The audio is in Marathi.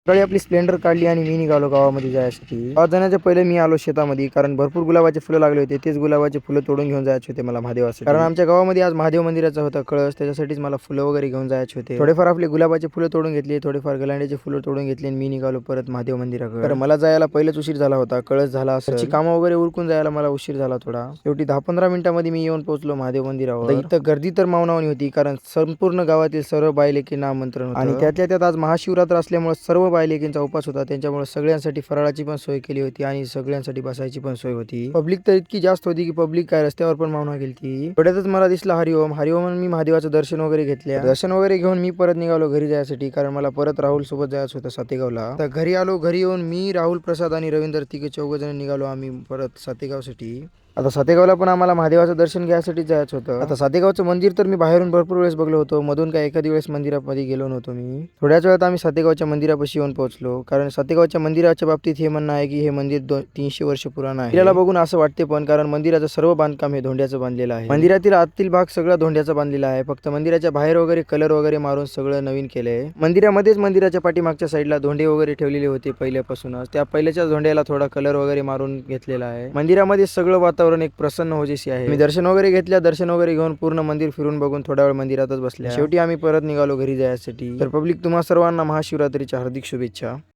सकाळी आपली स्प्लेंडर काढली आणि मी निघालो गावामध्ये जायसाठी. गावात जाण्याच्या पहिले मी आलो शेतामध्ये, कारण भरपूर गुलाबाचे फुलं लागले होते. तेच गुलाबाचे फुलं तोडून घेऊन जायचे होते मला महादेवासाठी. कारण आमच्या गावामध्ये आज महादेव मंदिराचा होता कळस, त्याच्यासाठीच मला फुलं वगैरे घेऊन जायचे होते. थोडेफार आपले गुलाबाचे फुलं तोडून घेतली, थोडेफार गलांड्याचे फुलं तोडून घेतली आणि मी निघालो परत महादेव मंदिराकडे. तर मला जायला पहिलेच उशीर झाला होता, कळस झाला असेल, कामं वगैरे उरकून जायला मला उशीर झाला थोडा. शेवटी 10-15 मिनिटांमध्ये मी येऊन पोहोचलो महादेव मंदिरावर. इथं गर्दी तर मावनावणी होती, कारण संपूर्ण गावातील सर्व बायलेकींना आमंत्रण होतं आणि त्यातल्या त्यात आज महाशिवरात्र असल्यामुळे सर्व बायलेकींचा उपास होता. त्यांच्यामुळे सगळ्यांसाठी फराळाची पण सोय केली होती आणि सगळ्यांसाठी बसायची पण सोय होती. पब्लिक तर इतकी जास्त होती की पब्लिक काय रस्त्यावर पण मावना गेलती. थोड्यातच मला दिसला हरिओम. हरिओम मी महादेवाचं दर्शन वगैरे घेतल्या. दर्शन वगैरे घेऊन मी परत निघालो घरी जायसाठी, कारण मला परत राहुल सोबत जायचं होतं सातेगावला. तर घरी आलो. घरी येऊन मी, राहुल, प्रसाद आणि रवींद्र तिघे 4 जण निघालो आम्ही परत सातेगावसाठी. आता सातेगावला पण आम्हाला महादेवाचं दर्शन घ्यायसाठी जायचं होतं. आता सातेगावचं मंदिर तर मी बाहेरून भरपूर वेळेस बघलो होतो, मधून काय एखादी वेळेस मंदिरामध्ये गेलो नव्हतो मी. थोड्याच वेळात आम्ही सातेगावच्या मंदिरापाशी येऊन पोहोचलो, कारण सातेगावच्या मंदिराच्या बाबतीत हे म्हणणं आहे की हे मंदिर 300 वर्ष पुराण आहे. आपल्याला बघून असं वाटते पण, कारण मंदिराचं सर्व बांधकाम हे धोंड्याचं बांधलेलं आहे. मंदिरातील आतील भाग सगळा धोंड्याचा बांधलेला आहे. फक्त मंदिराच्या बाहेर वगैरे कलर वगैरे मारून सगळं नवीन केलंय. मंदिरामध्येच मंदिराच्या पाठीमागच्या साईडला धोंडे वगैरे ठेवलेले होते पहिल्यापासूनच. त्या पहिल्याच्या धोंड्याला थोडा कलर वगैरे मारून घेतलेला आहे. मंदिरामध्ये सगळं वातावरण एक प्रसन्न होजेशी आहे. मी दर्शन वगैरे घेतल्या. दर्शन वगैरे घेऊन पूर्ण मंदिर फिरून बघून थोडा वेळ मंदिरातच बसल्या. शेवटी आम्ही परत निघालो घरी जायसाठी. तर पब्लिक, तुम्हा सर्वांना महाशिवरात्रीच्या हार्दिक शुभेच्छा.